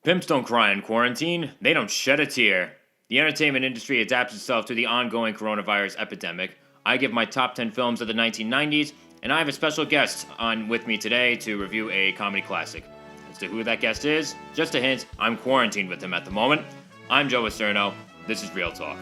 Pimps don't cry in quarantine, they don't shed a tear. The entertainment industry adapts itself to the ongoing coronavirus epidemic. I give my top 10 films of the 1990s, and I have a special guest on with me today to review a comedy classic. As to who that guest is, just a hint, I'm quarantined with him at the moment. I'm Joe Acierno, this is Real Talk.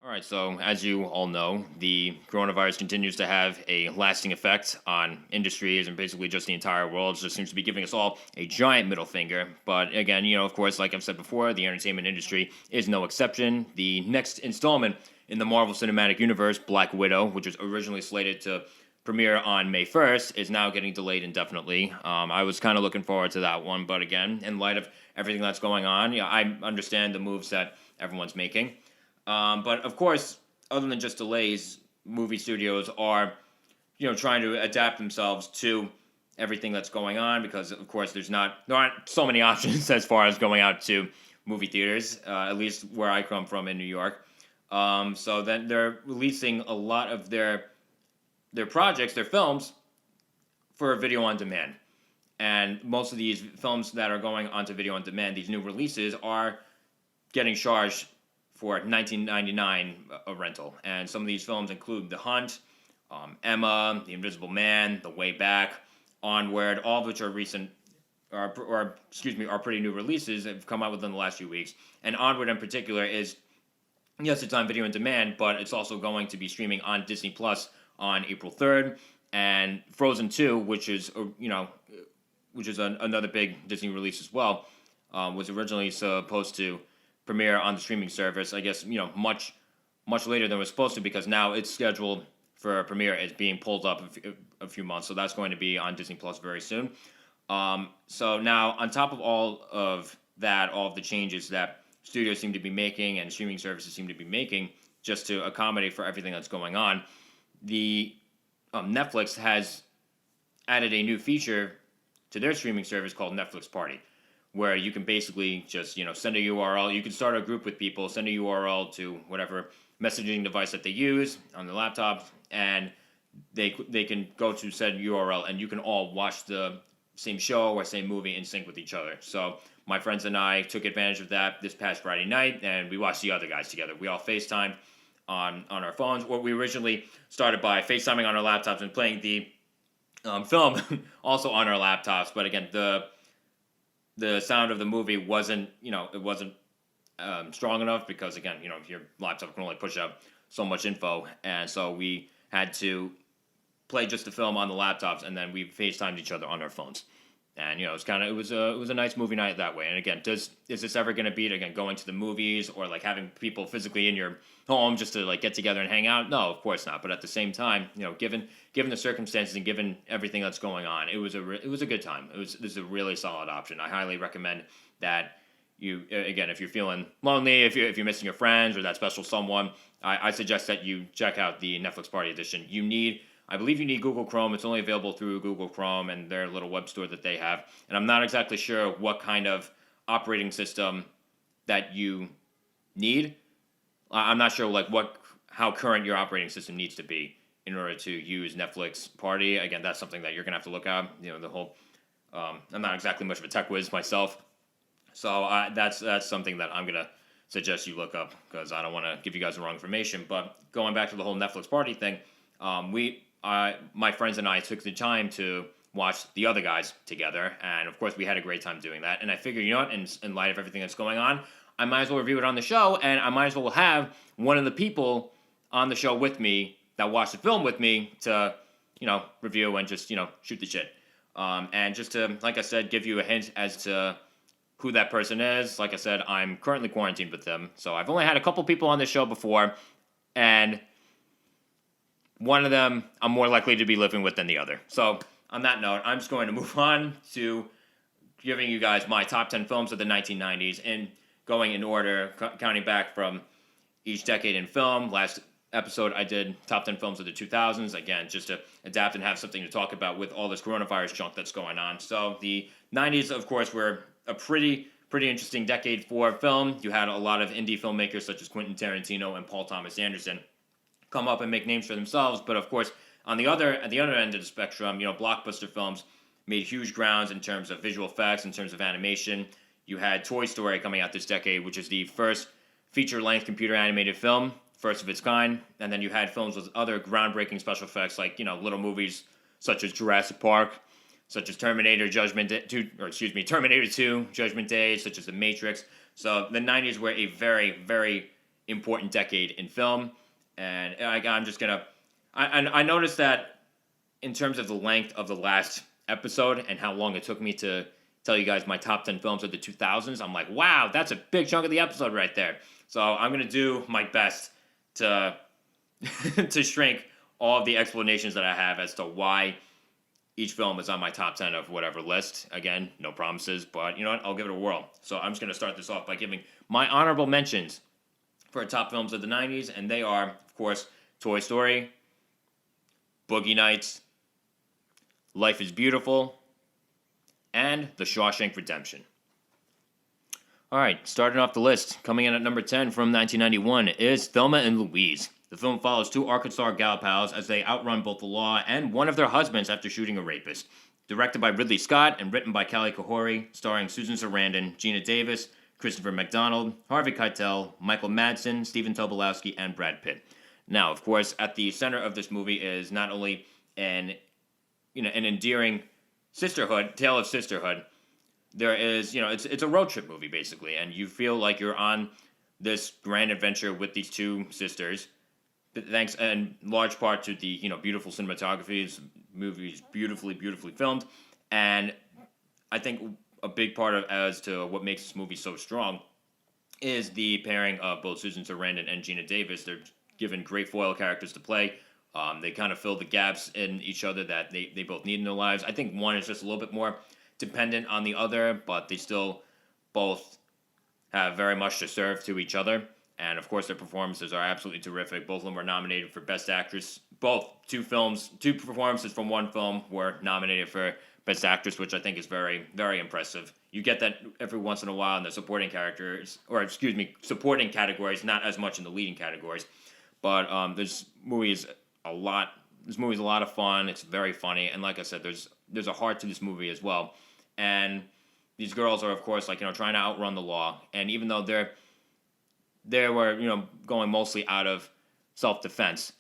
Alright, so as you all know, the coronavirus continues to have a lasting effect on industries and basically just the entire world. It just seems to be giving us all a giant middle finger. But again, of course, like I've said before, the entertainment industry is no exception. The next installment in the Marvel Cinematic Universe, Black Widow, which was originally slated to premiere on May 1st, is now getting delayed indefinitely. I was kind of looking forward to that one, but again, in light of everything that's going on, I understand the moves that everyone's making. But of course, other than just delays, movie studios are, trying to adapt themselves to everything that's going on because, of course, there aren't so many options as far as going out to movie theaters, at least where I come from in New York. So then they're releasing a lot of their projects, their films, for video on demand. And most of these films that are going onto video on demand, these new releases, are getting charged for $19.99 a rental. And some of these films include The Hunt, Emma, The Invisible Man, The Way Back, Onward, all of which are are pretty new releases that have come out within the last few weeks. And Onward in particular is, yes, it's on video on demand, but it's also going to be streaming on Disney Plus on April 3rd. And Frozen 2, which is another big Disney release as well, was originally supposed to premiere on the streaming service, I guess, much later than it was supposed to, because now it's scheduled for a premiere. It's being pulled up a few months, so that's going to be on Disney Plus very soon. So now, on top of all of that, all of the changes that studios seem to be making and streaming services seem to be making just to accommodate for everything that's going on, the Netflix has added a new feature to their streaming service called Netflix Party, where you can basically just, send a URL. You can start a group with people, send a URL to whatever messaging device that they use on the laptop, and they can go to said URL, and you can all watch the same show or same movie in sync with each other. So my friends and I took advantage of that this past Friday night, and we watched The Other Guys together. We all FaceTimed on our phones. What we originally started by FaceTiming on our laptops and playing the film also on our laptops, but again, the sound of the movie wasn't strong enough because, again, your laptop can only push out so much info, and so we had to play just the film on the laptops, and then we FaceTimed each other on our phones. And it was a nice movie night that way. And again, is this ever going to beat going to the movies or like having people physically in your home just to like get together and hang out? No, of course not. But at the same time, given the circumstances and given everything that's going on, it was a good time. This is a really solid option. I highly recommend that you, again, if you're feeling lonely, if you're missing your friends or that special someone, I suggest that you check out the Netflix Party Edition. I believe you need Google Chrome. It's only available through Google Chrome and their little web store that they have. And I'm not exactly sure what kind of operating system that you need. I'm not sure how current your operating system needs to be in order to use Netflix Party. Again, that's something that you're gonna have to look at. The whole. I'm not exactly much of a tech whiz myself, so that's something that I'm gonna suggest you look up because I don't want to give you guys the wrong information. But going back to the whole Netflix Party thing, my friends and I took the time to watch The Other Guys together, and of course we had a great time doing that. And I figured, in light of everything that's going on, I might as well review it on the show, and I might as well have one of the people on the show with me that watched the film with me to, review and just, shoot the shit. And just to, like I said, give you a hint as to who that person is. Like I said, I'm currently quarantined with them, so I've only had a couple people on the show before, and one of them I'm more likely to be living with than the other. So on that note, I'm just going to move on to giving you guys my top 10 films of the 1990s and going in order, counting back from each decade in film. Last episode, I did top 10 films of the 2000s, again, just to adapt and have something to talk about with all this coronavirus junk that's going on. So the 90s, of course, were a pretty interesting decade for film. You had a lot of indie filmmakers such as Quentin Tarantino and Paul Thomas Anderson come up and make names for themselves, but of course, at the other end of the spectrum, blockbuster films made huge grounds in terms of visual effects, in terms of animation. You had Toy Story coming out this decade, which is the first feature-length computer animated film, first of its kind. And then you had films with other groundbreaking special effects, like little movies such as Jurassic Park, such as Terminator 2, Judgment Day, such as The Matrix. So the 90s were a very, very important decade in film. And I'm just going to... I noticed that in terms of the length of the last episode and how long it took me to tell you guys my top 10 films of the 2000s, I'm like, wow, that's a big chunk of the episode right there. So I'm going to do my best to to shrink all of the explanations that I have as to why each film is on my top 10 of whatever list. Again, no promises, but you know what? I'll give it a whirl. So I'm just going to start this off by giving my honorable mentions for top films of the 90s, and they are, of course, Toy Story, Boogie Nights, Life is Beautiful, and The Shawshank Redemption. All right, starting off the list, coming in at number 10 from 1991 is Thelma and Louise. The film follows two Arkansas gal pals as they outrun both the law and one of their husbands after shooting a rapist. Directed by Ridley Scott and written by Callie Kahori, starring Susan Sarandon, Gina Davis, Christopher McDonald, Harvey Keitel, Michael Madsen, Stephen Tobolowsky, and Brad Pitt. Now, of course, at the center of this movie is not only an endearing tale of sisterhood. There is, it's a road trip movie basically, and you feel like you're on this grand adventure with these two sisters. Thanks in large part to the beautiful cinematography. This movie is beautifully filmed, and I think a big part of as to what makes this movie so strong is the pairing of both Susan Sarandon and Gina Davis. They're given great foil characters to play. They kind of fill the gaps in each other that they both need in their lives. I think one is just a little bit more dependent on the other, but they still both have very much to serve to each other. And of course, their performances are absolutely terrific. Both of them were nominated for Best Actress. Two performances from one film were nominated for Best Actress, which I think is very, very impressive. You get that every once in a while in the supporting categories, not as much in the leading categories. But this movie is a lot of fun. It's very funny, and like I said, there's a heart to this movie as well. And these girls are, of course, trying to outrun the law. And even though they were going mostly out of self-defense,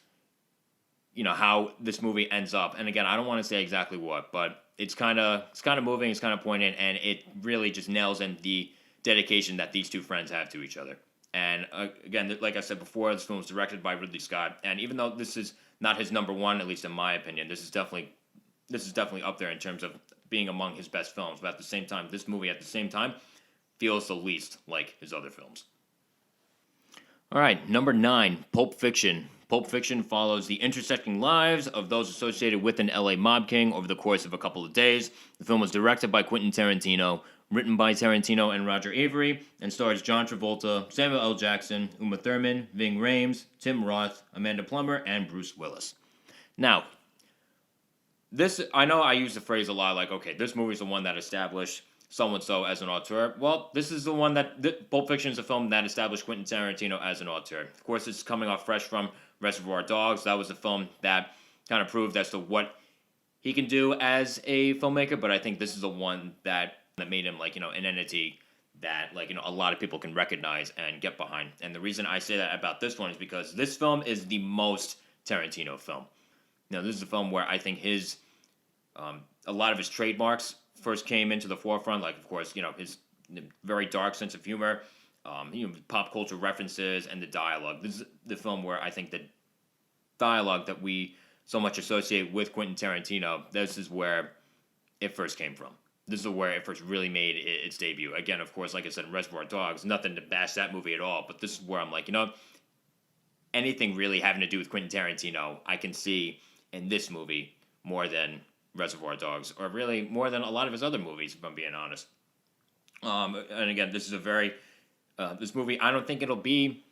how this movie ends up. And again, I don't want to say exactly what, but it's kind of moving, it's kind of poignant, and it really just nails in the dedication that these two friends have to each other. And again, like I said before, this film was directed by Ridley Scott, and even though this is not his number one, at least in my opinion, this is definitely up there in terms of being among his best films. But at the same time, this movie feels the least like his other films. All right, number 9, Pulp Fiction. Pulp Fiction follows the intersecting lives of those associated with an LA mob king over the course of a couple of days. The film was directed by Quentin Tarantino, written by Tarantino and Roger Avery, and stars John Travolta, Samuel L. Jackson, Uma Thurman, Ving Rhames, Tim Roth, Amanda Plummer, and Bruce Willis. Now, I know I use the phrase a lot, this movie's the one that established so-and-so as an auteur. Well, this is the one Pulp Fiction is a film that established Quentin Tarantino as an auteur. Of course, it's coming off fresh from Reservoir Dogs. That was a film that kind of proved as to what he can do as a filmmaker, but I think this is the one that made him, an entity that, a lot of people can recognize and get behind. And the reason I say that about this one is because this film is the most Tarantino film. This is a film where I think a lot of his trademarks first came into the forefront, of course, his very dark sense of humor, pop culture references, and the dialogue. This is the film where I think the dialogue that we so much associate with Quentin Tarantino, this is where it first came from. This is where it first really made its debut. Again, of course, like I said, in Reservoir Dogs, nothing to bash that movie at all, but this is where I'm anything really having to do with Quentin Tarantino, I can see in this movie more than Reservoir Dogs, or really more than a lot of his other movies, if I'm being honest. And again, this is this movie, I don't think it'll be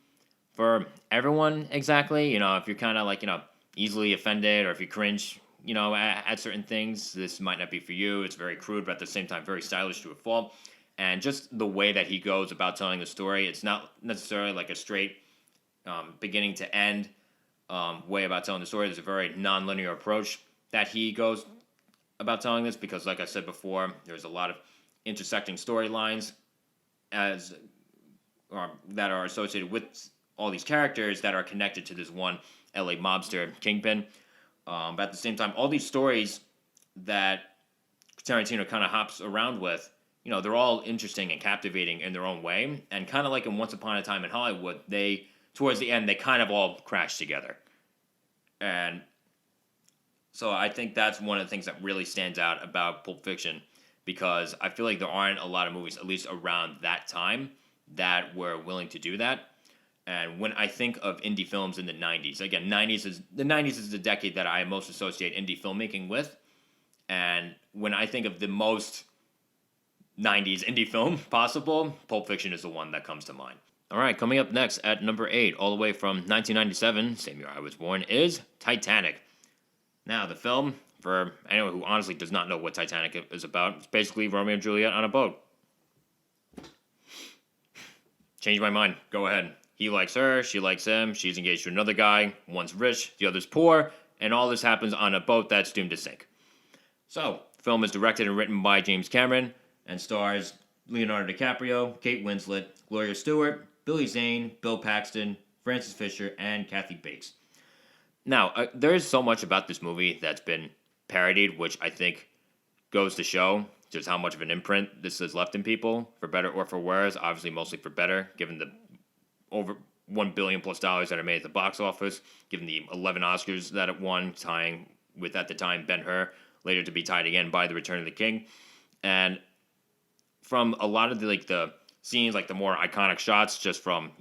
for everyone exactly. If you're kind of easily offended, or if you cringe, at certain things, this might not be for you. It's very crude, but at the same time, very stylish to a fault. And just the way that he goes about telling the story, it's not necessarily a straight beginning to end way about telling the story. There's a very non-linear approach that he goes about telling this because, like I said before, there's a lot of intersecting storylines as that are associated with all these characters that are connected to this one LA mobster kingpin. But at the same time, all these stories that Tarantino kind of hops around with, they're all interesting and captivating in their own way. And kind of like in Once Upon a Time in Hollywood, towards the end, they kind of all crash together. And so I think that's one of the things that really stands out about Pulp Fiction, because I feel like there aren't a lot of movies, at least around that time, that were willing to do that. And when I think of indie films in the 90s, again, the 90s is the decade that I most associate indie filmmaking with. And when I think of the most 90s indie film possible, Pulp Fiction is the one that comes to mind. All right, coming up next at number 8, all the way from 1997, same year I was born, is Titanic. Now, the film, for anyone who honestly does not know what Titanic is about, it's basically Romeo and Juliet on a boat. Change my mind. Go ahead. He likes her, she likes him, she's engaged to another guy, one's rich, the other's poor, and all this happens on a boat that's doomed to sink. So, the film is directed and written by James Cameron and stars Leonardo DiCaprio, Kate Winslet, Gloria Stewart, Billy Zane, Bill Paxton, Francis Fisher, and Kathy Bates. Now, there is so much about this movie that's been parodied, which I think goes to show just how much of an imprint this has left in people, for better or for worse, obviously mostly for better, given the over $1 billion plus that it made at the box office, given the 11 Oscars that it won, tying with, at the time, Ben-Hur, later to be tied again by The Return of the King. And from a lot of the scenes, like the more iconic shots, just from,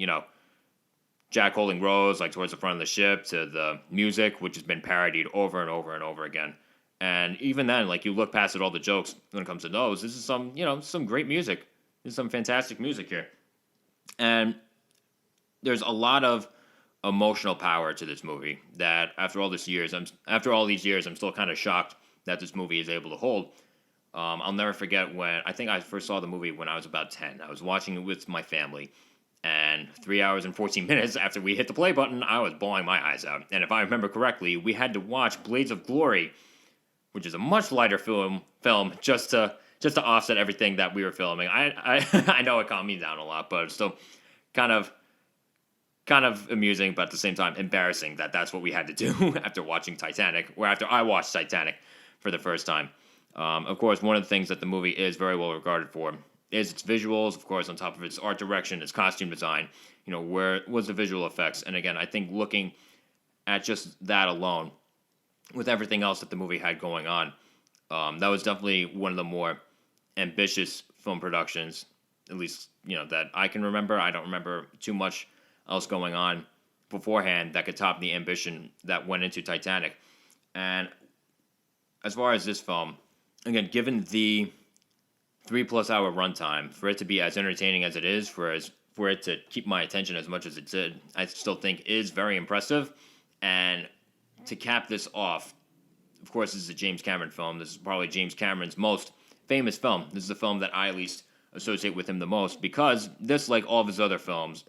Jack holding Rose, towards the front of the ship, to the music, which has been parodied over and over and over again. And even then, you look past all the jokes when it comes to those, this is some great music. This is some fantastic music here. And there's a lot of emotional power to this movie that after all these years, I'm still kind of shocked that this movie is able to hold. I'll never forget when I think I first saw the movie when I was about 10. I was watching it with my family, and 3 hours and 14 minutes after we hit the play button, I was bawling my eyes out. And if I remember correctly, we had to watch Blades of Glory, which is a much lighter film just to offset everything that we were filming. I know it calmed me down a lot, but it's still kind of amusing, but at the same time embarrassing that that's what we had to do after watching Titanic, or after I watched Titanic for the first time. Of course, one of the things that the movie is very well regarded for is its visuals, of course, on top of its art direction, its costume design, where was the visual effects. And again, I think looking at just that alone, with everything else that the movie had going on, that was definitely one of the more ambitious film productions, at least, that I can remember. I don't remember too much else going on beforehand that could top the ambition that went into Titanic. And as far as this film, again, given the 3+ hour runtime, for it to be as entertaining as it is, for it to keep my attention as much as it did, I still think is very impressive. And to cap this off, of course, this is a James Cameron film. This is probably James Cameron's most famous film. This is the film that I at least associate with him the most, because this, like all of his other films,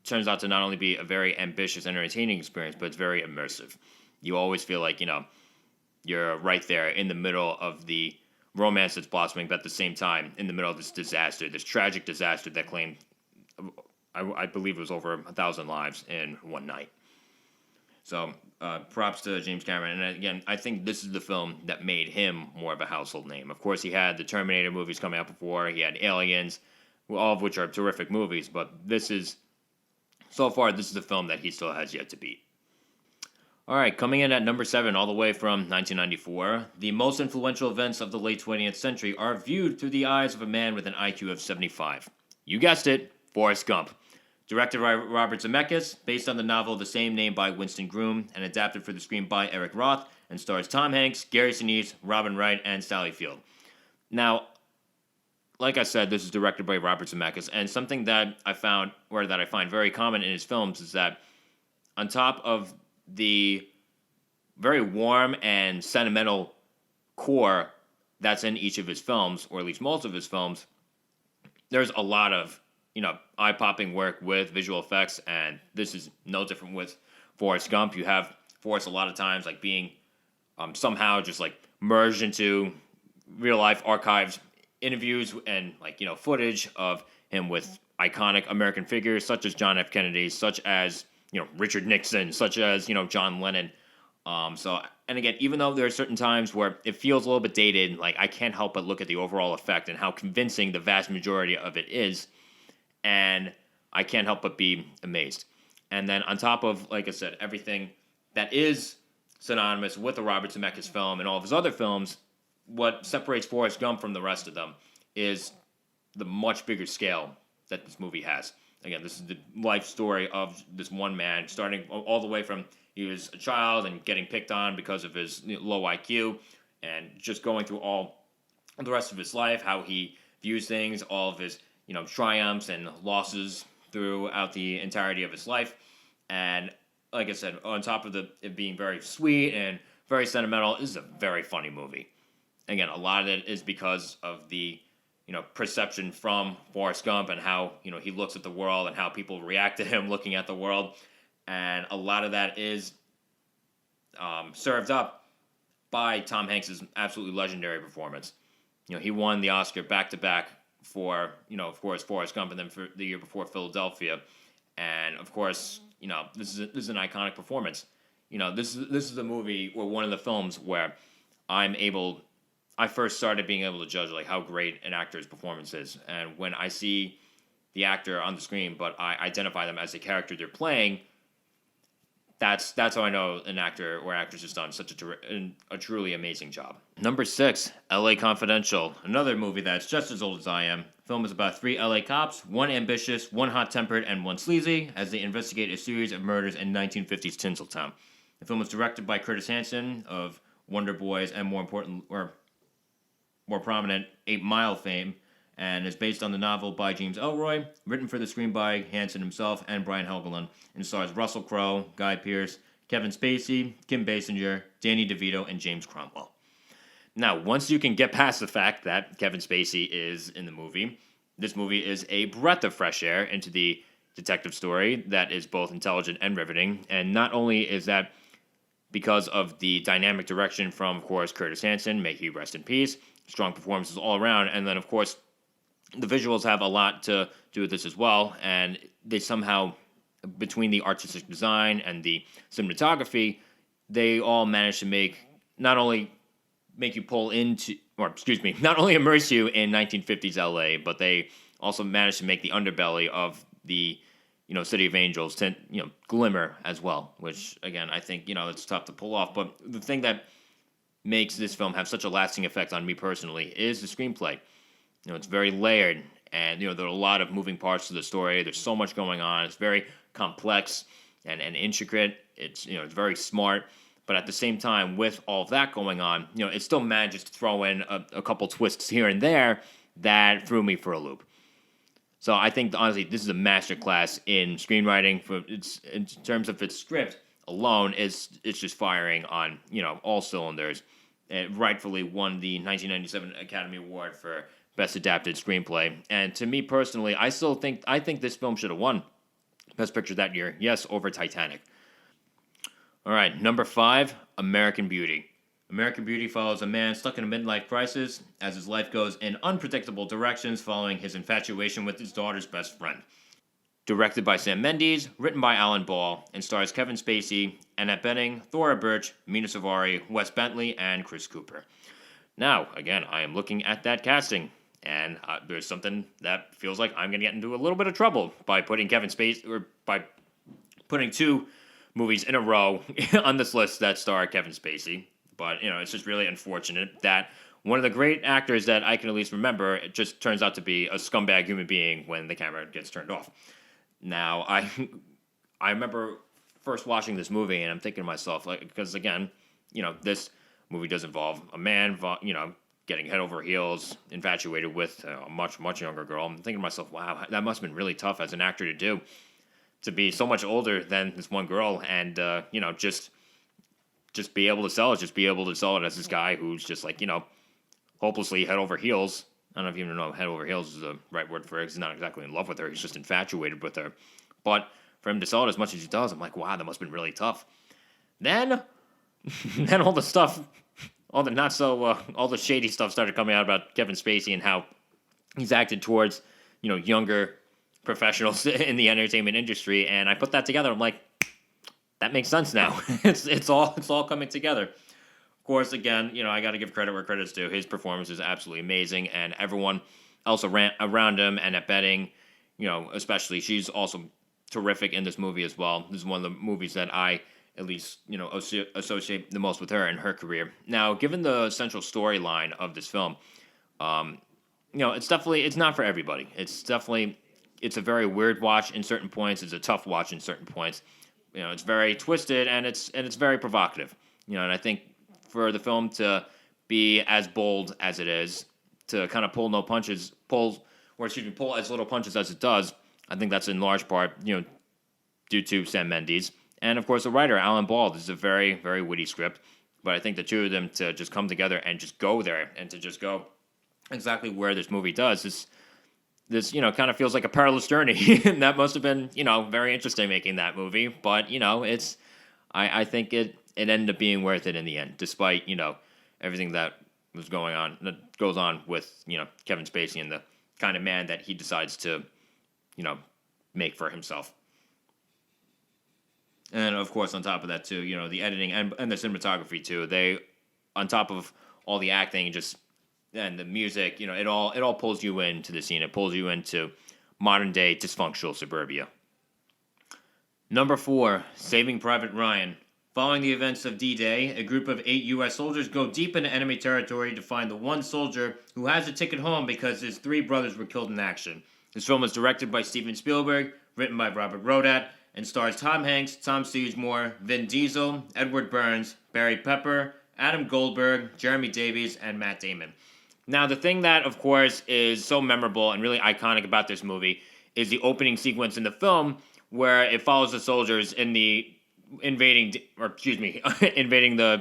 turns out to not only be a very ambitious and entertaining experience, but it's very immersive. You always feel like, you're right there in the middle of the romance that's blossoming, but at the same time, in the middle of this disaster, this tragic disaster that claimed, I believe it was over 1,000 lives in one night. So, props to James Cameron. And again, I think this is the film that made him more of a household name. Of course, he had the Terminator movies coming out before, he had Aliens, all of which are terrific movies, but so far, this is the film that he still has yet to beat. All right, coming in at number 7, all the way from 1994, the most influential events of the late 20th century are viewed through the eyes of a man with an IQ of 75. You guessed it, Forrest Gump. Directed by Robert Zemeckis, based on the novel of the same name by Winston Groom, and adapted for the screen by Eric Roth, and stars Tom Hanks, Gary Sinise, Robin Wright, and Sally Field. Now, like I said, this is directed by Robert Zemeckis, and something that I find very common in his films is that on top of the very warm and sentimental core that's in each of his films, or at least most of his films, there's a lot of, eye-popping work with visual effects, and this is no different with Forrest Gump. You have Forrest a lot of times like being somehow just like merged into real life archives, interviews, and like footage of him with iconic American figures such as John F. Kennedy, such as Richard Nixon, such as John Lennon. And again, even though there are certain times where it feels a little bit dated, like I can't help but look at the overall effect and how convincing the vast majority of it is, and I can't help but be amazed. And then on top of, like I said, everything that is synonymous with the Robert Zemeckis film and all of his other films, what separates Forrest Gump from the rest of them is the much bigger scale that this movie has. Again, this is the life story of this one man, starting all the way from he was a child and getting picked on because of his low IQ, and just going through all the rest of his life, how he views things, all of his triumphs and losses throughout the entirety of his life. And like I said, on top of it being very sweet and very sentimental, this is a very funny movie. Again, a lot of it is because of the perception from Forrest Gump and how he looks at the world and how people react to him looking at the world. And a lot of that is served up by Tom Hanks' absolutely legendary performance. He won the Oscar back-to-back for, of course, Forrest Gump, and then for the year before Philadelphia. And, of course, this is an iconic performance. This is the movie, or one of the films, where I first started being able to judge like how great an actor's performance is. And when I see the actor on the screen, but I identify them as the character they're playing, that's how I know an actor or actress has done such a truly amazing job. Number 6, L.A. Confidential, another movie that's just as old as I am. The film is about 3 L.A. cops, one ambitious, one hot-tempered, and one sleazy, as they investigate a series of murders in 1950s Tinseltown. The film was directed by Curtis Hanson of Wonder Boys and more prominent 8 Mile fame, and is based on the novel by James Ellroy, written for the screen by Hanson himself and Brian Helgeland, and stars Russell Crowe, Guy Pearce, Kevin Spacey, Kim Basinger, Danny DeVito, and James Cromwell. Now, once you can get past the fact that Kevin Spacey is in the movie, this movie is a breath of fresh air into the detective story that is both intelligent and riveting, and not only is that because of the dynamic direction from, of course, Curtis Hanson, may he rest in peace, strong performances all around, and then, of course, the visuals have a lot to do with this as well, and they somehow, between the artistic design and the cinematography, they all manage to not only immerse you in 1950s LA, but they also manage to make the underbelly of the City of Angels glimmer as well, which again I think it's tough to pull off. But the thing that makes this film have such a lasting effect on me personally is the screenplay. It's very layered, and there are a lot of moving parts to the story. There's so much going on. It's very complex and intricate. It's it's very smart, but at the same time, with all of that going on, it still manages to throw in a couple twists here and there that threw me for a loop. So I think honestly, this is a masterclass in screenwriting. In terms of its script alone, it's just firing on all cylinders. It rightfully won the 1997 Academy Award for Best Adapted Screenplay. And to me personally, I think this film should have won Best Picture that year. Yes, over Titanic. All right, number 5, American Beauty. American Beauty follows a man stuck in a midlife crisis as his life goes in unpredictable directions following his infatuation with his daughter's best friend. Directed by Sam Mendes, written by Alan Ball, and stars Kevin Spacey, Annette Bening, Thora Birch, Mina Suvari, Wes Bentley, and Chris Cooper. Now, again, I am looking at that casting, and there's something that feels like I'm going to get into a little bit of trouble by putting Kevin Spacey, or by putting 2 movies in a row on this list that star Kevin Spacey. But, it's just really unfortunate that one of the great actors that I can at least remember, it just turns out to be a scumbag human being when the camera gets turned off. Now, I remember first watching this movie, and I'm thinking to myself, because again, this movie does involve a man, getting head over heels, infatuated with a much, much younger girl. I'm thinking to myself, wow, that must have been really tough as an actor to do, to be so much older than this one girl, and just be able to sell it as this guy who's just hopelessly head over heels. I don't know if you even know head over heels is the right word for it. He's not exactly in love with her. He's just infatuated with her. But for him to sell it as much as he does. I'm like, wow, that must have been really tough. Then, then all the stuff, all the shady stuff started coming out about Kevin Spacey and how he's acted towards, younger professionals in the entertainment industry. And I put that together. I'm like, that makes sense now. It's all coming together. Of course, again, I got to give credit where credit's due. His performance is absolutely amazing, and everyone else around him and at Betting, especially, she's also terrific in this movie as well. This is one of the movies that I at least, associate the most with her and her career. Now, given the central storyline of this film, it's not for everybody. It's a very weird watch in certain points. It's a tough watch in certain points. It's very twisted and it's very provocative. And I think for the film to be as bold as it is, to kind of pull as little punches as it does, I think that's in large part, due to Sam Mendes. And, of course, the writer, Alan Ball. This is a very, very witty script. But I think the two of them to just come together and just go there and to just go exactly where this movie does. This kind of feels like a perilous journey. And that must have been, very interesting making that movie. But, I think it ended up being worth it in the end, despite, everything that goes on with, Kevin Spacey and the kind of man that he decides to, make for himself. And, of course, on top of that, too, the editing and the cinematography, too, they, on top of all the acting and the music, it all pulls you into the scene. It pulls you into modern-day dysfunctional suburbia. Number 4, Saving Private Ryan. Following the events of D-Day, a group of 8 U.S. soldiers go deep into enemy territory to find the one soldier who has a ticket home because his 3 brothers were killed in action. This film was directed by Steven Spielberg, written by Robert Rodat, and stars Tom Hanks, Tom Sizemore, Vin Diesel, Edward Burns, Barry Pepper, Adam Goldberg, Jeremy Davies, and Matt Damon. Now, the thing that, of course, is so memorable and really iconic about this movie is the opening sequence in the film where it follows the soldiers invading the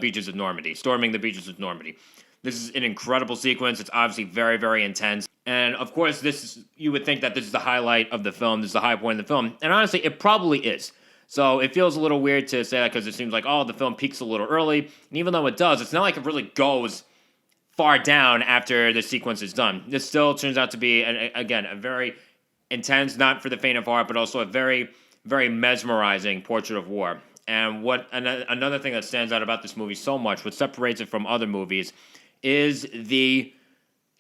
beaches of Normandy, storming the beaches of Normandy. This is an incredible sequence. It's obviously very, very intense. And, of course, you would think that this is the highlight of the film. This is the high point of the film. And, honestly, it probably is. So it feels a little weird to say that because it seems like, the film peaks a little early. And even though it does, it's not like it really goes far down after the sequence is done. This still turns out to be, again, a very intense, not for the faint of heart, but also a very, very mesmerizing portrait of war. And another thing that stands out about this movie so much, what separates it from other movies, is the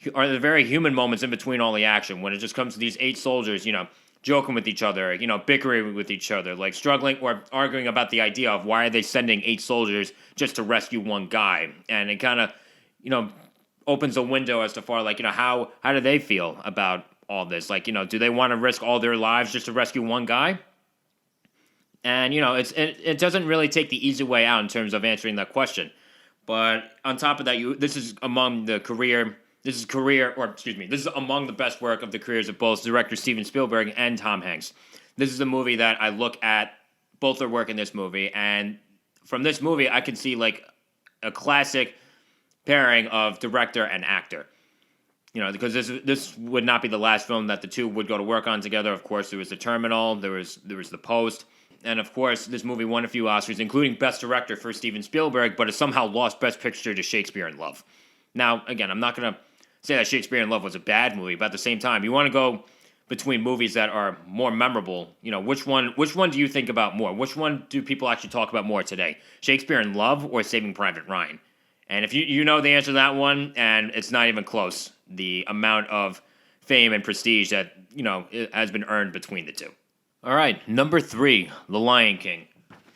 very human moments in between all the action, when it just comes to these 8 soldiers, joking with each other, bickering with each other, like struggling or arguing about the idea of why are they sending 8 soldiers just to rescue one guy. And it kind of, opens a window as to far, like, how do they feel about all this? Like, do they want to risk all their lives just to rescue one guy? And, it doesn't really take the easy way out in terms of answering that question. But on top of that, this is among the best work of the careers of both director Steven Spielberg and Tom Hanks. This is a movie that I look at both their work in this movie, and from this movie, I can see, like, a classic pairing of director and actor. Because this would not be the last film that the two would go to work on together. Of course, there was The Terminal, there was The Post, and of course, this movie won a few Oscars, including Best Director for Steven Spielberg, but it somehow lost Best Picture to Shakespeare in Love. Now, again, I'm not going to say that Shakespeare in Love was a bad movie, but at the same time, you want to go between movies that are more memorable. Which one do you think about more? Which one do people actually talk about more today? Shakespeare in Love or Saving Private Ryan? And if you know the answer to that one, and it's not even close, the amount of fame and prestige that, it has been earned between the two. All right, number 3, The Lion King.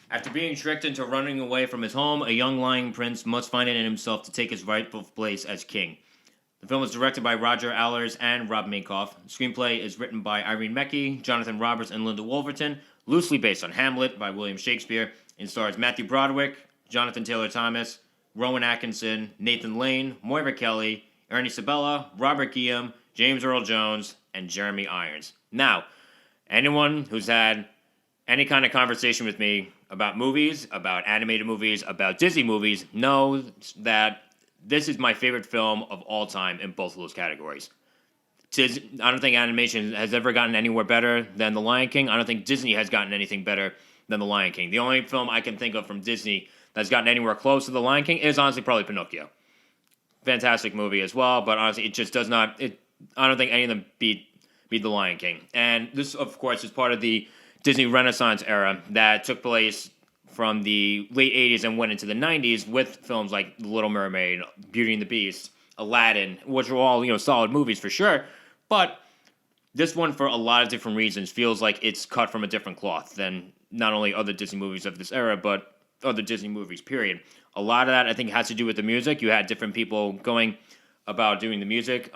After being tricked into running away from his home, a young lion prince must find it in himself to take his rightful place as king. The film was directed by Roger Allers and Rob Minkoff. The screenplay is written by Irene Mecchi, Jonathan Roberts, and Linda Wolverton, loosely based on Hamlet by William Shakespeare, and stars Matthew Broderick, Jonathan Taylor Thomas, Rowan Atkinson, Nathan Lane, Moira Kelly, Ernie Sabella, Robert Guillaume, James Earl Jones, and Jeremy Irons. Now, anyone who's had any kind of conversation with me about movies, about animated movies, about Disney movies, knows that this is my favorite film of all time in both of those categories. I don't think animation has ever gotten anywhere better than The Lion King. I don't think Disney has gotten anything better than The Lion King. The only film I can think of from Disney that's gotten anywhere close to The Lion King is honestly probably Pinocchio. Fantastic movie as well, but honestly, it just does not. I don't think any of them beat The Lion King. And this, of course, is part of the Disney Renaissance era that took place from the late 80s and went into the 90s with films like The Little Mermaid, Beauty and the Beast, Aladdin, which were all, solid movies for sure. But this one, for a lot of different reasons, feels like it's cut from a different cloth than not only other Disney movies of this era, but other Disney movies, period. A lot of that, I think, has to do with the music. You had different people going about doing the music.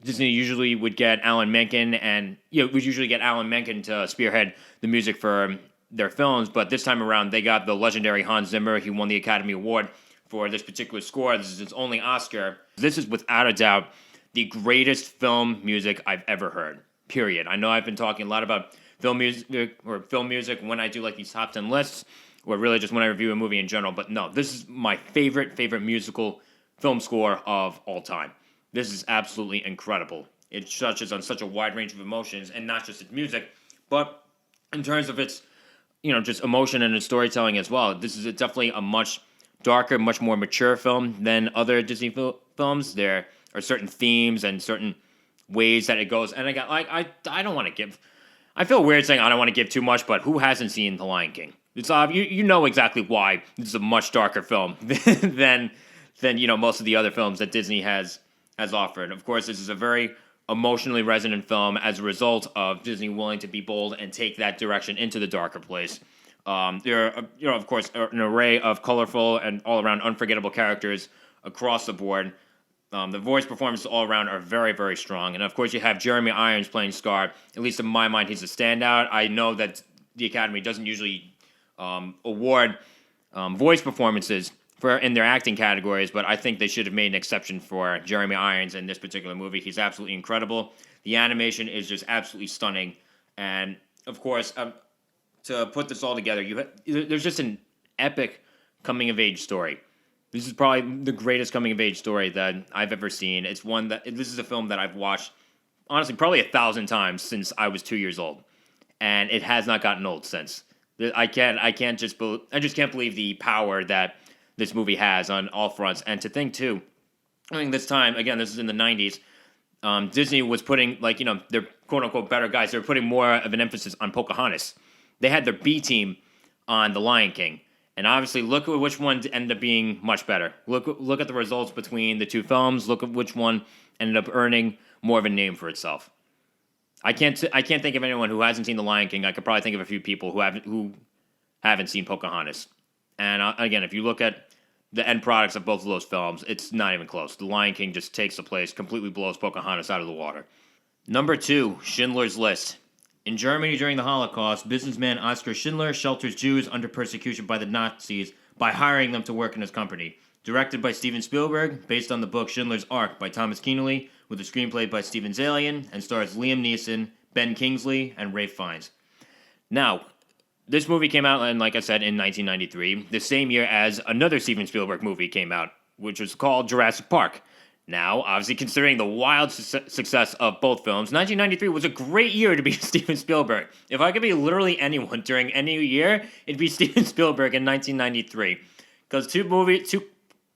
Disney usually would get Alan Menken to spearhead the music for their films, but this time around, they got the legendary Hans Zimmer. He won the Academy Award for this particular score. This is his only Oscar. This is, without a doubt, the greatest film music I've ever heard, period. I know I've been talking a lot about film music when I do like these top 10 lists, or really just when I review a movie in general, but no, this is my favorite musical film score of all time. This is absolutely incredible. It touches on such a wide range of emotions, and not just its music, but in terms of its, just emotion and its storytelling as well. This is definitely a much darker, much more mature film than other Disney films. There are certain themes and certain ways that it goes, and I don't want to give. I feel weird saying I don't want to give too much, but who hasn't seen The Lion King? It's you know exactly why this is a much darker film than most of the other films that Disney has offered. Of course, this is a very emotionally resonant film as a result of Disney willing to be bold and take that direction into the darker place. There are, of course, an array of colorful and all-around unforgettable characters across the board. The voice performances all around are very, very strong. And of course, you have Jeremy Irons playing Scar. At least in my mind, he's a standout. I know that the Academy doesn't usually award voice performances in their acting categories, but I think they should have made an exception for Jeremy Irons in this particular movie. He's absolutely incredible. The animation is just absolutely stunning. And of course, to put this all together, there's just an epic coming-of-age story. This is probably the greatest coming-of-age story that I've ever seen. This is a film that I've watched, honestly, probably 1,000 times since I was 2 years old, and it has not gotten old since. I just can't believe the power that this movie has on all fronts. And to think too, I mean, this time again, this is in the 90s. Disney was putting their quote unquote better guys. They were putting more of an emphasis on Pocahontas. They had their B team on The Lion King. And obviously, look at which one ended up being much better. Look at the results between the two films. Look at which one ended up earning more of a name for itself. I can't think of anyone who hasn't seen The Lion King. I could probably think of a few people who haven't seen Pocahontas. And again, if you look at the end products of both of those films, it's not even close. The Lion King just takes the place, completely blows Pocahontas out of the water. Number 2, Schindler's List. In Germany during the Holocaust, businessman Oskar Schindler shelters Jews under persecution by the Nazis by hiring them to work in his company. Directed by Steven Spielberg, based on the book Schindler's Ark by Thomas Keneally, with a screenplay by Steven Zaillian, and stars Liam Neeson, Ben Kingsley, and Ralph Fiennes. Now, this movie came out, and like I said, in 1993, the same year as another Steven Spielberg movie came out, which was called Jurassic Park. Now, obviously, considering the wild success of both films, 1993 was a great year to be Steven Spielberg. If I could be literally anyone during any year, it'd be Steven Spielberg in 1993. Because two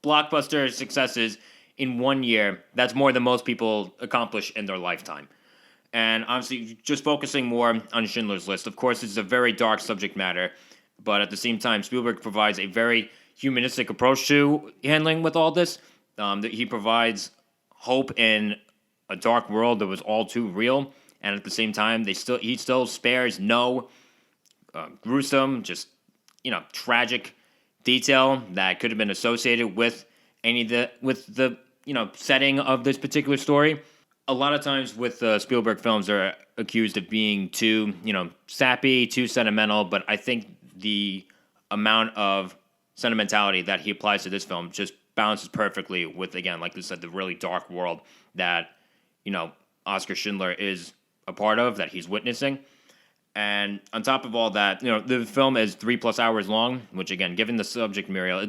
blockbuster successes in 1 year, that's more than most people accomplish in their lifetime. And obviously, just focusing more on Schindler's List. Of course, this is a very dark subject matter, but at the same time, Spielberg provides a very humanistic approach to handling with all this. That he provides hope in a dark world that was all too real, and at the same time, he still spares no gruesome, tragic detail that could have been associated with the setting of this particular story. A lot of times with Spielberg films, they're accused of being too sappy, too sentimental, but I think the amount of sentimentality that he applies to this film just balances perfectly with, again, like I said, the really dark world that, Oskar Schindler is a part of, that he's witnessing. And on top of all that, the film is 3+ hours long, which again, given the subject material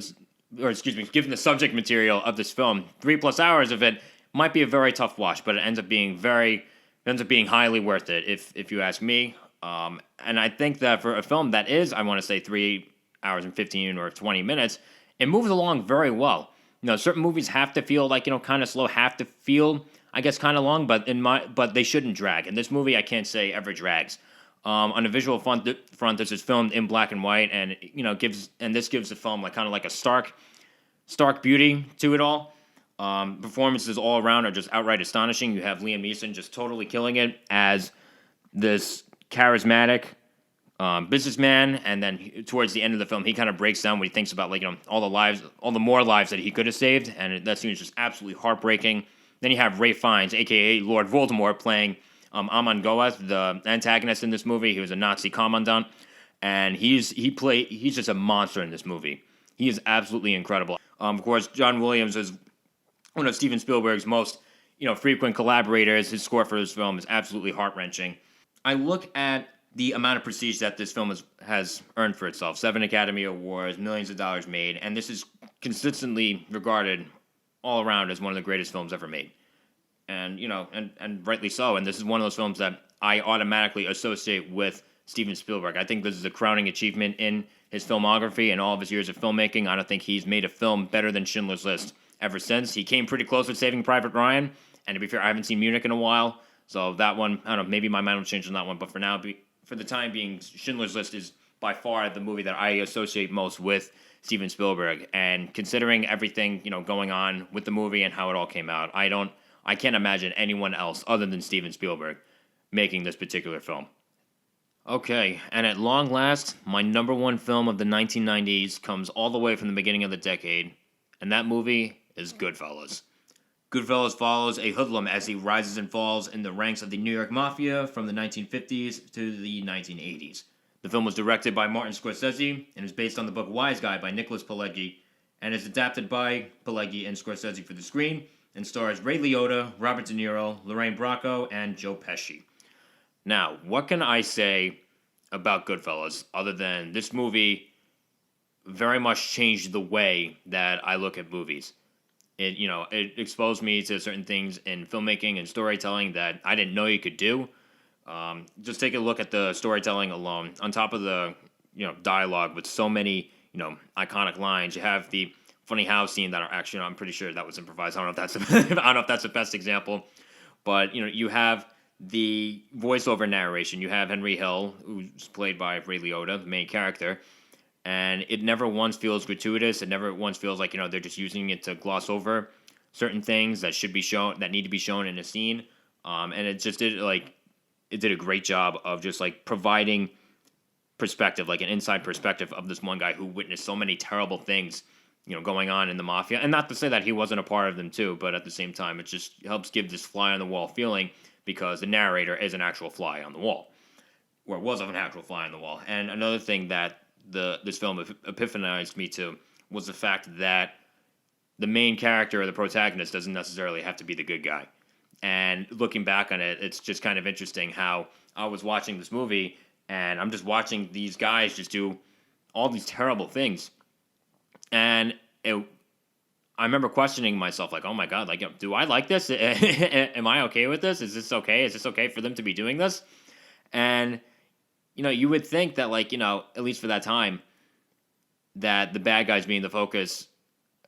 of this film, 3+ hours of it might be a very tough watch, but it ends up being highly worth it if you ask me. And I think that for a film that is, I want to say 3 hours and 15 or 20 minutes, it moves along very well. Certain movies have to feel like, kind of slow, have to feel, I guess, kind of long, but they shouldn't drag. And this movie, I can't say ever drags. On a visual front, this is filmed in black and white, and this gives the film like kind of like a stark beauty to it all. Performances all around are just outright astonishing. You have Liam Neeson just totally killing it as this charismatic businessman, and then towards the end of the film, he kind of breaks down when he thinks about all the more lives that he could have saved, and that scene is just absolutely heartbreaking. Then you have Ralph Fiennes, aka Lord Voldemort, playing Amon Goeth, the antagonist in this movie. He was a Nazi commandant, and he's just a monster in this movie. He is absolutely incredible. Of course, John Williams is one of Steven Spielberg's most frequent collaborators. His score for this film is absolutely heart-wrenching. I look at the amount of prestige that this film has earned for itself. 7 Academy Awards, millions of dollars made, and this is consistently regarded all around as one of the greatest films ever made. And, and rightly so. And this is one of those films that I automatically associate with Steven Spielberg. I think this is a crowning achievement in his filmography and all of his years of filmmaking. I don't think he's made a film better than Schindler's List ever since. He came pretty close with Saving Private Ryan. And to be fair, I haven't seen Munich in a while. So that one, I don't know, maybe my mind will change on that one. But for the time being, Schindler's List is by far the movie that I associate most with Steven Spielberg. And considering everything, going on with the movie and how it all came out, I can't imagine anyone else other than Steven Spielberg making this particular film. Okay, and at long last, my number one film of the 1990s comes all the way from the beginning of the decade, and that movie is Goodfellas. Goodfellas follows a hoodlum as he rises and falls in the ranks of the New York Mafia from the 1950s to the 1980s. The film was directed by Martin Scorsese and is based on the book Wise Guy by Nicholas Pileggi, and is adapted by Pileggi and Scorsese for the screen, and stars Ray Liotta, Robert De Niro, Lorraine Bracco, and Joe Pesci. Now, what can I say about Goodfellas other than this movie very much changed the way that I look at movies? It exposed me to certain things in filmmaking and storytelling that I didn't know you could do. Just take a look at the storytelling alone. On top of the dialogue with so many iconic lines, you have the funny house scene that are actually, I'm pretty sure that was improvised. I don't know if that's the best example, but you have the voiceover narration. You have Henry Hill, who's played by Ray Liotta, the main character, and it never once feels gratuitous. It never once feels like they're just using it to gloss over certain things that should be shown, that need to be shown in a scene. And it just did a great job of just providing perspective, like an inside perspective of this one guy who witnessed so many terrible things going on in the mafia. And not to say that he wasn't a part of them too, but at the same time, it just helps give this fly on the wall feeling because the narrator is an actual fly on the wall, or was an actual fly on the wall. And another thing that this film epiphanized me to was the fact that the main character or the protagonist doesn't necessarily have to be the good guy. And looking back on it, it's just kind of interesting how I was watching this movie and I'm just watching these guys just do all these terrible things. And I remember questioning myself, like, oh my God, do I like this? Am I okay with this? Is this okay? Is this okay for them to be doing this? And, you would think that, at least for that time, that the bad guys being the focus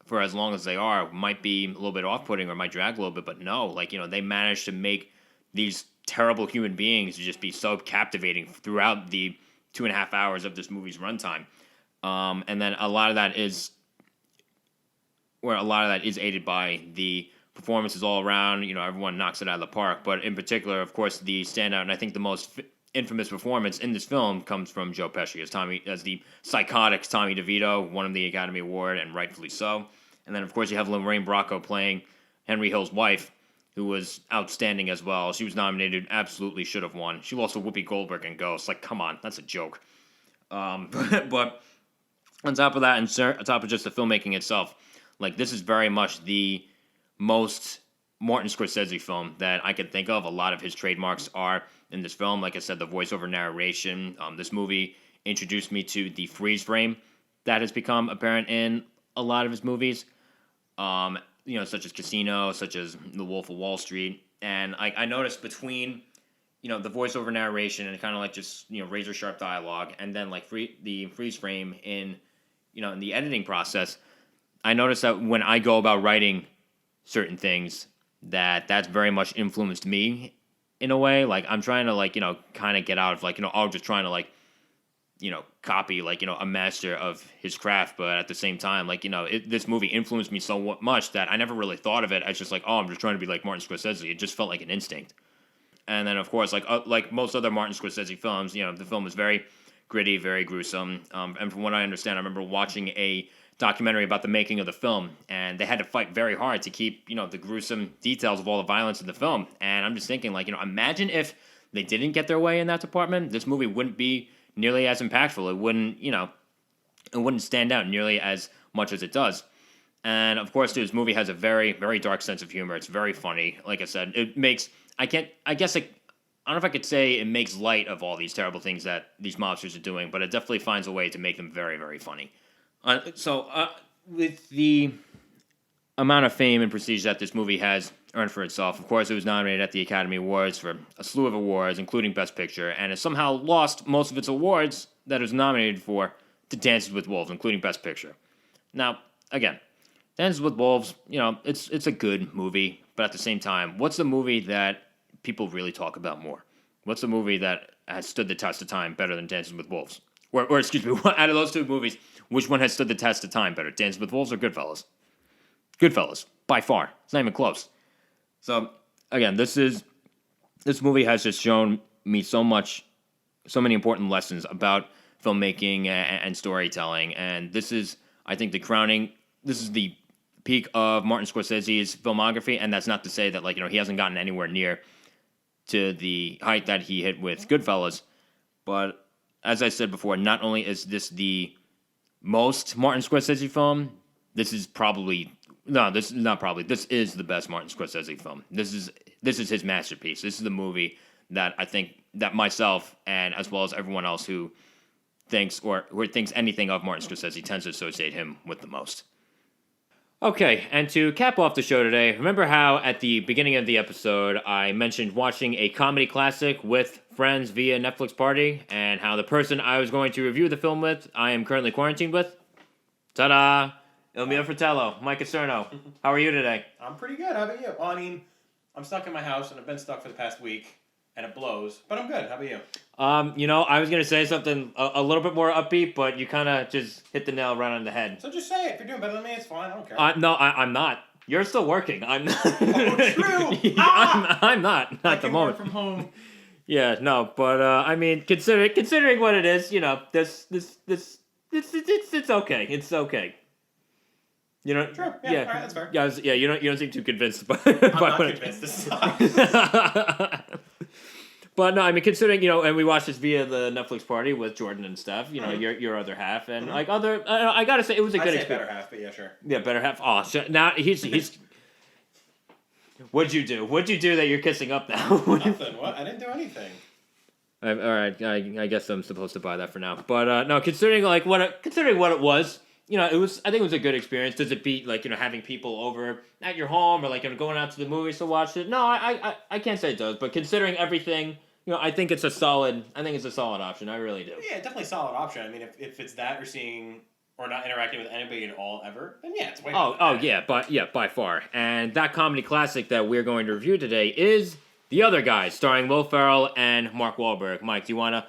for as long as they are might be a little bit off-putting or might drag a little bit, but no, they managed to make these terrible human beings just be so captivating throughout the 2.5 hours of this movie's runtime. And then a lot of that is aided by the performances all around. Everyone knocks it out of the park. But in particular, of course, the standout, and I think the most infamous performance in this film comes from Joe Pesci as the psychotic Tommy DeVito, won him the Academy Award, and rightfully so. And then, of course, you have Lorraine Bracco playing Henry Hill's wife, who was outstanding as well. She was nominated, absolutely should have won. She lost to Whoopi Goldberg in Ghost. Come on, that's a joke. But on top of that, and on top of just the filmmaking itself, this is very much the most Martin Scorsese film that I can think of. A lot of his trademarks are in this film. Like I said, the voiceover narration. This movie introduced me to the freeze frame that has become apparent in a lot of his movies. such as Casino, such as The Wolf of Wall Street, and I noticed between the voiceover narration and kind of like just razor sharp dialogue, and then like the freeze frame in in the editing process, I noticed that when I go about writing certain things, that's very much influenced me in a way. Like I'm trying to like kind of get out of like just trying to like copy like a master of his craft, but at the same time like this movie influenced me so much that I never really thought of it as just like, oh, I'm just trying to be like Martin Scorsese. It just felt like an instinct. And then of course like most other Martin Scorsese films, the film is very gritty, very gruesome, and from what I understand, I remember watching a documentary about the making of the film, and they had to fight very hard to keep the gruesome details of all the violence in the film. And I'm just thinking like imagine if they didn't get their way in that department, this movie wouldn't be nearly as impactful. It wouldn't, it wouldn't stand out nearly as much as it does. And of course, this movie has a very, very dark sense of humor. It's very funny. Like I said, it makes, I don't know if I could say it makes light of all these terrible things that these mobsters are doing, but it definitely finds a way to make them very, very funny. With the amount of fame and prestige that this movie has earned for itself, of course, it was nominated at the Academy Awards for a slew of awards, including Best Picture, and it somehow lost most of its awards that it was nominated for to Dances with Wolves, including Best Picture. Now, again, Dances with Wolves, it's a good movie, but at the same time, what's the movie that people really talk about more? What's the movie that has stood the test of time better than Dances with Wolves? Or excuse me, out of those two movies, which one has stood the test of time better, Dances with Wolves or Goodfellas? Goodfellas, by far. It's not even close. So, again, this movie has just shown me so many important lessons about filmmaking and storytelling, and this is, I think, this is the peak of Martin Scorsese's filmography, and that's not to say that, he hasn't gotten anywhere near to the height that he hit with Goodfellas, but as I said before, not only is this the most Martin Scorsese film, this is the best Martin Scorsese film. This is his masterpiece. This is the movie that I think that myself and as well as everyone else who thinks anything of Martin Scorsese tends to associate him with the most. Okay, and to cap off the show today, remember how at the beginning of the episode I mentioned watching a comedy classic with friends via Netflix party, and how the person I was going to review the film with, I am currently quarantined with? Ta-da! Il mio fratello, Mike Acierno. How are you today? I'm pretty good. How about you? Well, I mean, I'm stuck in my house, and I've been stuck for the past week, and it blows, but I'm good. How about you? I was going to say something a little bit more upbeat, but you kind of just hit the nail right on the head. So just say it. If you're doing better than me, it's fine. I don't care. No, I'm not. You're still working. I'm not. Oh, true! I'm not at the moment. Work from home. Yeah, no, but I mean, considering what it is, this it's okay. It's okay. True. Yeah. All right, that's fair. Yeah. You don't seem too convinced. But I'm not convinced. This sucks. But no, I mean, considering and we watched this via the Netflix party with Jordan and Steph. Your other half, and I gotta say it was a good experience. Better half, but yeah, sure. Yeah, better half. Oh, so now he's. What'd you do? What'd you do that you're kissing up now? Nothing. What? I didn't do anything. All right. I guess I'm supposed to buy that for now. But no, considering what it was. I think it was a good experience. Does it beat having people over at your home or going out to the movies to watch it? No, I can't say it does. But considering everything, I think it's a solid option. I really do. Yeah, definitely a solid option. I mean, if it's that you're seeing or not interacting with anybody at all ever, then yeah, it's way. By far. And that comedy classic that we're going to review today is The Other Guys, starring Will Ferrell and Mark Wahlberg. Mike, do you wanna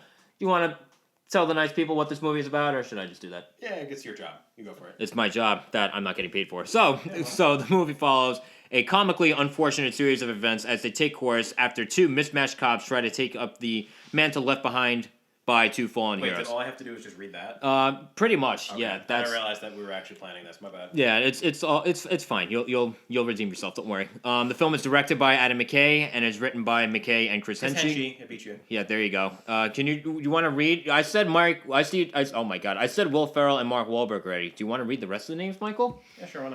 tell the nice people what this movie is about, or should I just do that? Yeah, it's your job. You go for it. It's my job that I'm not getting paid for. So the movie follows a comically unfortunate series of events as they take course after two mismatched cops try to take up the mantle left behind by two fallen heroes. Wait, all I have to do is just read that? Pretty much, okay. yeah. I didn't realize that we were actually planning this. My bad. Yeah, it's fine. You'll redeem yourself. Don't worry. The film is directed by Adam McKay and is written by McKay and Chris Henchy. I beat you. Yeah, there you go. Can you want to read? I said oh my god, I said Will Ferrell and Mark Wahlberg already. Do you want to read the rest of the names, Michael? Yeah, sure. Why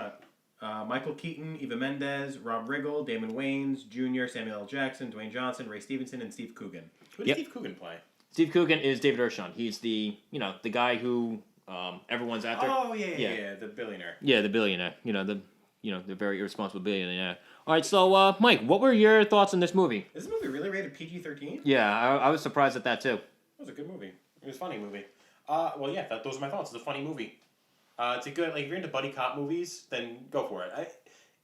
not? Michael Keaton, Eva Mendes, Rob Riggle, Damon Wayans Jr., Samuel L. Jackson, Dwayne Johnson, Ray Stevenson, and Steve Coogan. Who does Steve Coogan play? Steve Coogan is David Ershon. He's the guy who everyone's after. Oh, yeah, the billionaire. Yeah, the billionaire. they're very irresponsible billionaire. All right, so Mike, what were your thoughts on this movie? Is this movie really rated PG-13? Yeah, I was surprised at that too. It was a good movie. It was a funny movie. Those are my thoughts. It's a funny movie. It's a good, like, if you're into buddy cop movies, then go for it.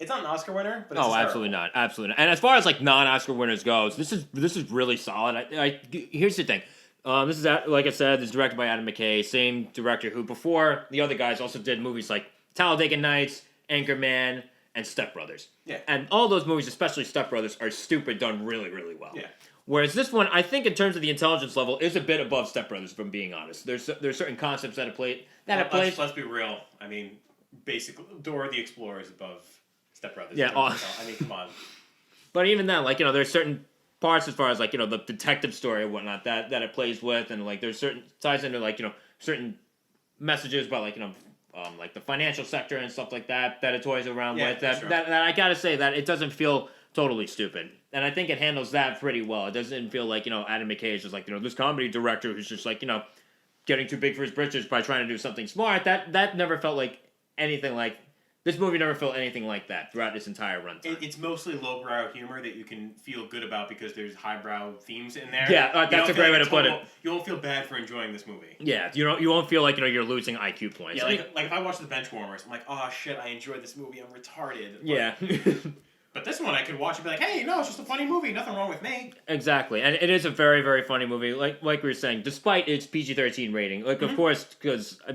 It's not an Oscar winner, but it's absolutely not. And as far as like non-Oscar winners goes, this is really solid. Here's the thing. This is, like I said, this is directed by Adam McKay, same director who before the other guys also did movies like Talladega Nights, Anchorman, and Step Brothers. Yeah. And all those movies, especially Step Brothers, are stupid done really, really well. Yeah. Whereas this one, I think in terms of the intelligence level, is a bit above Step Brothers, if I'm being honest. There's certain concepts that it plays. Let's be real. I mean, basically, Dora the Explorer is above Step Brothers. Yeah. I mean, come on. But even then, like, there's certain parts as far as, like, the detective story and whatnot that it plays with, and, like, there's certain ties into, like, certain messages about, like, like the financial sector and stuff like that it toys around with. That I gotta say that it doesn't feel totally stupid. And I think it handles that pretty well. It doesn't feel like, Adam McKay is just like, this comedy director who's just like, getting too big for his britches by trying to do something smart. That never felt like anything like... This movie never felt anything like that throughout this entire runtime. It's mostly lowbrow humor that you can feel good about because there's highbrow themes in there. Yeah, that's a great way to put it. You won't feel bad for enjoying this movie. Yeah, you won't feel like you're losing IQ points. Yeah, like if I watch the Benchwarmers, I'm like, oh shit, I enjoyed this movie. I'm retarded. Yeah. But this one I could watch and be like, hey, no, it's just a funny movie. Nothing wrong with me. Exactly, and it is a very, very funny movie. Like we were saying, despite its PG-13 rating, like of course, because I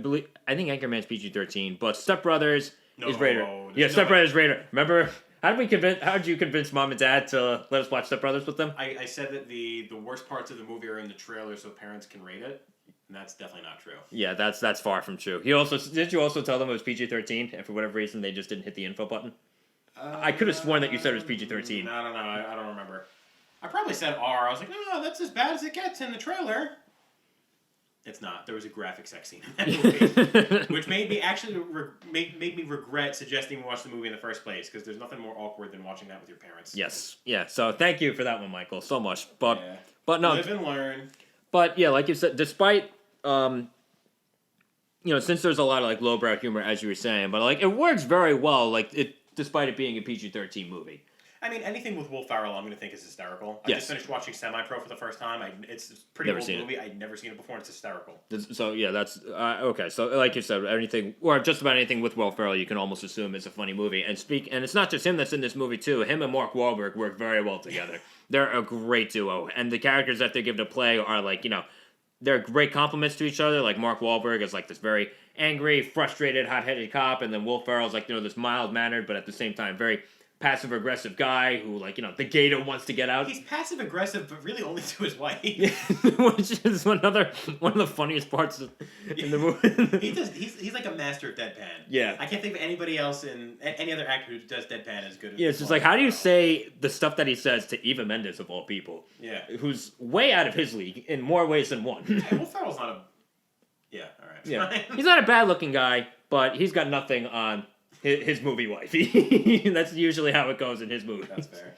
think Anchorman's PG-13, but Step Brothers is rated. Yeah, Step Brothers rated. Remember, how did you convince Mom and Dad to let us watch Step Brothers with them? I said that the worst parts of the movie are in the trailer, so parents can rate it. And that's definitely not true. Yeah, that's far from true. Did you also tell them it was PG-13, and for whatever reason they just didn't hit the info button? I could have sworn that you said it was PG-13. No, I don't remember. I probably said R. I was like, no, that's as bad as it gets in the trailer. It's not. There was a graphic sex scene in that movie, which made me actually made me regret suggesting we watch the movie in the first place because there's nothing more awkward than watching that with your parents. Yes, yeah. So thank you for that one, Michael, so much. But no, live and learn. But yeah, like you said, despite since there's a lot of like lowbrow humor, as you were saying, but like it works very well. Like despite it being a PG-13 movie. I mean, anything with Will Ferrell, I'm going to think is hysterical. I just finished watching Semi-Pro for the first time. It's a pretty old movie. I'd never seen it before. It's hysterical. So yeah, that's okay. So like you said, anything or just about anything with Will Ferrell, you can almost assume it's a funny movie. And it's not just him that's in this movie too. Him and Mark Wahlberg work very well together. They're a great duo, and the characters that they give to play are like they're great compliments to each other. Like Mark Wahlberg is like this very angry, frustrated, hot-headed cop, and then Will Ferrell's like this mild-mannered, but at the same time very passive-aggressive guy who like the gator wants to get out. He's passive-aggressive, but really only to his wife. Which is one of the funniest parts in the movie. He's like a master of deadpan. Yeah, I can't think of anybody else in any other actor who does deadpan as good. Yeah, it's just like how do you say the stuff that he says to Eva Mendes of all people? Yeah, who's way out of his league in more ways than one. Will Ferrell's not a. Yeah, all right. Yeah, he's not a bad-looking guy, but he's got nothing on his movie wife. That's usually how it goes in his movies. That's fair.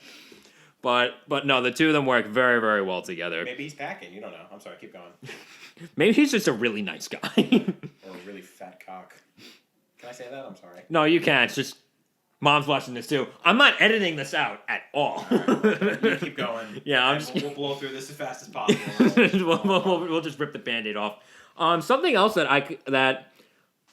But no, the two of them work very, very well together. Maybe he's packing. You don't know. I'm sorry. Keep going. Maybe he's just a really nice guy. Or a really fat cock. Can I say that? I'm sorry. No, you can't. It's just Mom's watching this too. I'm not editing this out at all. Right, you keep going. Yeah, we'll blow through this as fast as possible. We'll just rip the Band-Aid off. Something else that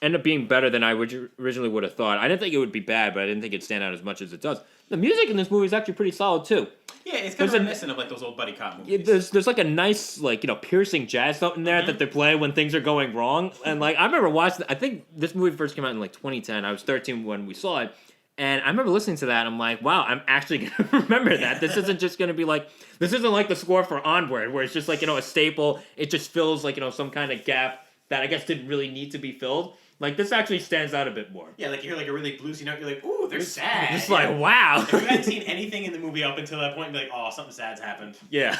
ended up being better than I originally would have thought. I didn't think it would be bad, but I didn't think it'd stand out as much as it does. The music in this movie is actually pretty solid too. Yeah, it's kind of reminiscent of like those old buddy cop movies. There's like a nice piercing jazz note in there that they play when things are going wrong. And like I remember watching. I think this movie first came out in like 2010. I was 13 when we saw it. And I remember listening to that, and I'm like, wow, I'm actually going to remember that. This isn't just going to be like, this isn't like the score for Onward, where it's just like, a staple. It just fills like, some kind of gap that I guess didn't really need to be filled. Like, this actually stands out a bit more. Yeah, like you hear like a really bluesy note, you're like, ooh, they're sad. It's like, wow. If you hadn't seen anything in the movie up until that point, you'd be like, oh, something sad's happened. Yeah.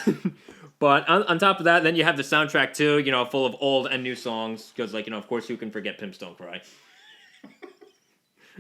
But on top of that, then you have the soundtrack too, full of old and new songs. Because, like, of course, who can forget Pimps Don't Cry?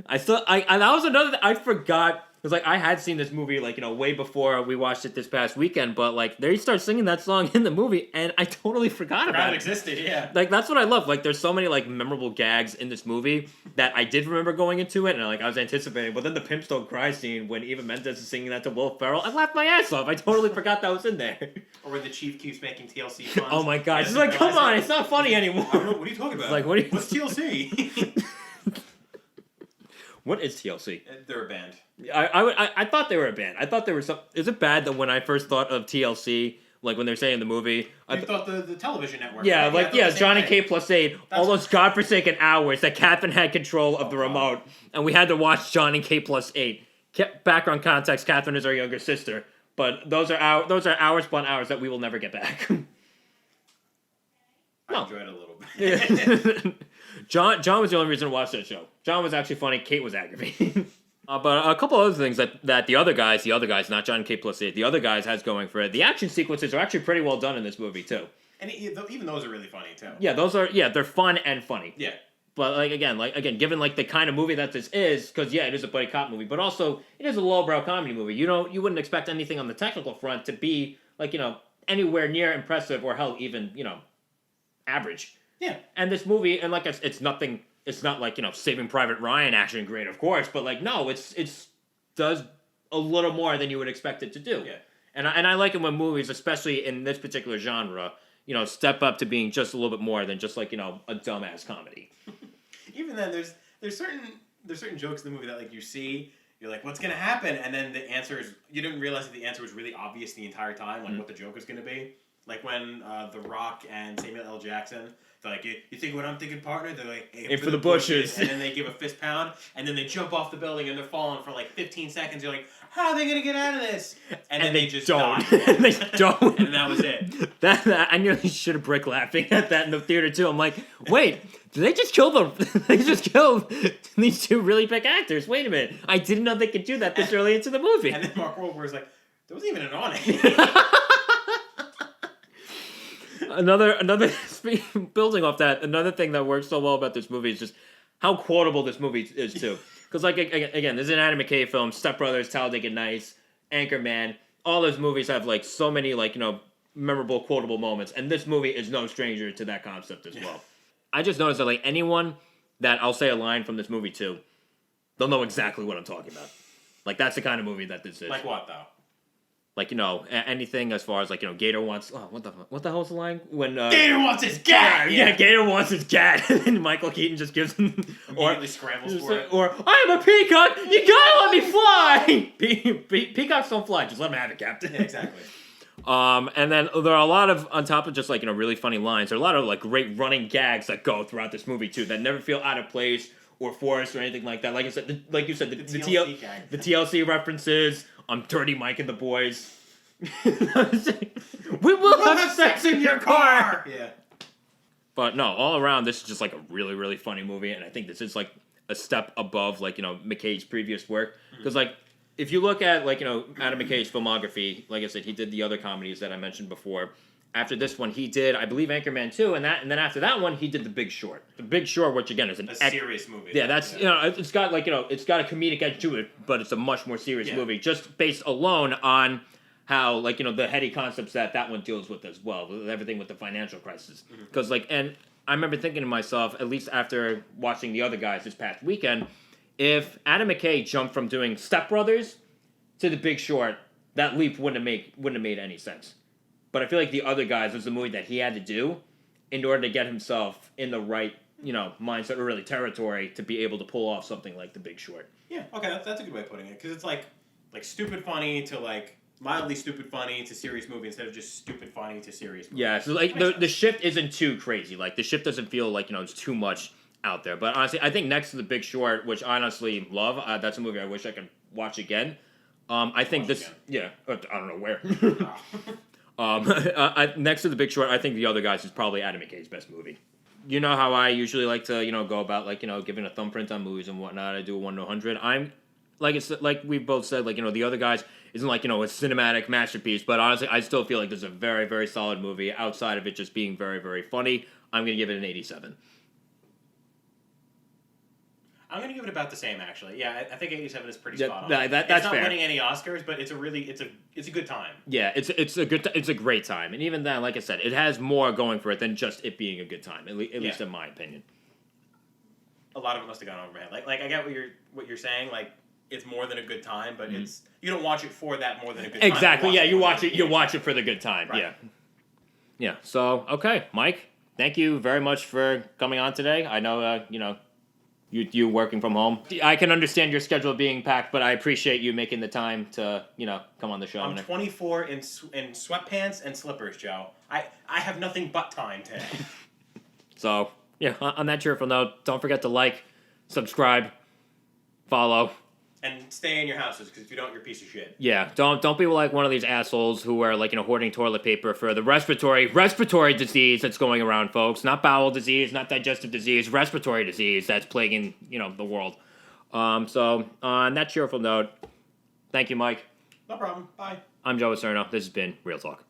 That was another thing. I forgot Because, like, I had seen this movie, like, way before we watched it this past weekend, but, like, they start singing that song in the movie, and I totally forgot about it it. existed, yeah. Like, that's what I love. Like, there's so many, like, memorable gags in this movie that I did remember going into it, and, like, I was anticipating. But then the Pimps Don't Cry scene, when Eva Mendes is singing that to Will Ferrell, I laughed my ass off. I totally forgot that was in there. Or when the Chief keeps making TLC puns. Oh, my God. It's like, come on, it's not funny anymore. I don't know, what are you talking about? Like, what's TLC? What is TLC? They're a band. I thought they were a band. I thought they were some. Is it bad that when I first thought of TLC, like when they're saying the movie, I thought the television network. Yeah, right? like Johnny K plus 8, all those godforsaken hours that Catherine had control of the remote, and we had to watch Johnny K plus 8. Background context: Catherine is our younger sister, but those are hours upon hours that we will never get back. I enjoyed it a little bit. John was the only reason to watch that show. John was actually funny. Kate was aggravating. But a couple other things that the other guys, not John K plus 8, the other guys has going for it. The action sequences are actually pretty well done in this movie too. And even those are really funny too. Yeah, they're fun and funny. Yeah. But again, given like the kind of movie that this is, because it is a buddy cop movie, but also it is a lowbrow comedy movie. You wouldn't expect anything on the technical front to be like anywhere near impressive or hell even average. Yeah. And this movie, and like it's nothing. It's not like Saving Private Ryan action grade, of course, but like no, it's does a little more than you would expect it to do. Yeah. And I like it when movies, especially in this particular genre, step up to being just a little bit more than just like a dumbass comedy. Even then, there's certain jokes in the movie that like you see, you're like, what's gonna happen? And then the answer is you didn't realize that the answer was really obvious the entire time, like what the joke was gonna be. Like when The Rock and Samuel L. Jackson, they're like, you think what I'm thinking, partner? They're like, aim for the bushes. And then they give a fist pound, and then they jump off the building, and they're falling for like 15 seconds. You're like, how are they going to get out of this? And then they just don't. die. They don't. And that was it. I nearly should have brick laughing at that in the theater, too. I'm like, wait, did they just kill they just killed these two really big actors? Wait a minute. I didn't know they could do that this early into the movie. And then Mark Wahlberg's like, there wasn't even an awning. Another building off that, another thing that works so well about this movie is just how quotable this movie is too. Because like again, this is an Adam McKay film. Step Brothers, Talladega Nights, Anchorman. All those movies have like so many like memorable quotable moments, and this movie is no stranger to that concept as well. I just noticed that like anyone that I'll say a line from this movie to, they'll know exactly what I'm talking about. Like that's the kind of movie that this is. Like what though? Like anything as far as like Gator wants. Oh, what the hell's the line when Gator wants his gat. Yeah, Gator wants his gat, and Michael Keaton just gives him immediately scrambles for it. Or I am a peacock. You gotta let me fly. Peacocks don't fly. Just let them have it, Captain. Yeah, exactly. And then there are a lot of on top of just like really funny lines. There are a lot of like great running gags that go throughout this movie too that never feel out of place or forced or anything like that. Like I said, the TLC references. Dirty Mike and the boys. We will have sex in your car. Yeah. But no, all around, this is just like a really, really funny movie, and I think this is like a step above like McKay's previous work. Because like if you look at like Adam McKay's filmography, like I said, he did the other comedies that I mentioned before. After this one, he did, I believe, Anchorman 2, and then after that one, he did The Big Short. The Big Short, which again is a serious movie. Yeah, that's it's got like it's got a comedic edge to it, but it's a much more serious movie, just based alone on how like the heady concepts that one deals with as well, with everything with the financial crisis. Because and I remember thinking to myself, at least after watching the other guys this past weekend, if Adam McKay jumped from doing Step Brothers to The Big Short, that leap wouldn't have made any sense. But I feel like the other guys was the movie that he had to do in order to get himself in the right, mindset or really territory to be able to pull off something like The Big Short. Yeah, okay, that's a good way of putting it. Because it's like stupid funny to like mildly stupid funny to serious movie instead of just stupid funny to serious movie. Yeah, so like the shift isn't too crazy. Like the shift doesn't feel like it's too much out there. But honestly, I think next to The Big Short, which I honestly love, that's a movie I wish I could watch again. I think this, again. Yeah, I don't know where. Next to The Big Short, I think The Other Guys is probably Adam McKay's best movie. You know how I usually like to, go about like, giving a thumbprint on movies and whatnot. I do a 1 to 100. I'm like we both said, like The Other Guys isn't like a cinematic masterpiece, but honestly, I still feel like this is a very, very solid movie. Outside of it just being very, very funny, I'm gonna give it an 87. I'm gonna give it about the same, actually. Yeah, I think 87 is pretty Yeah, spot on. that's it's not fair. winning any Oscars, but it's a good time. Yeah, it's a great time, and even then, like I said, it has more going for it than just it being a good time. At least in my opinion. A lot of it must have gone over my head. Like I get what you're saying. Like it's more than a good time, but it's you don't watch it for that more than a good time. Exactly. Yeah, you watch it for the good time. Right. Yeah. Yeah. So okay, Mike, thank you very much for coming on today. I know you working from home. I can understand your schedule being packed, but I appreciate you making the time to come on the show. I'm 24 in sweatpants and slippers, Joe. I have nothing but time today. So yeah, on that cheerful note, don't forget to like, subscribe, follow. And stay in your houses, because if you don't, you're a piece of shit. Yeah, don't be like one of these assholes who are hoarding toilet paper for the respiratory disease that's going around, folks. Not bowel disease, not digestive disease, respiratory disease that's plaguing the world. So on that cheerful note, thank you, Mike. No problem. Bye. I'm Joe Acierno. This has been Real Talk.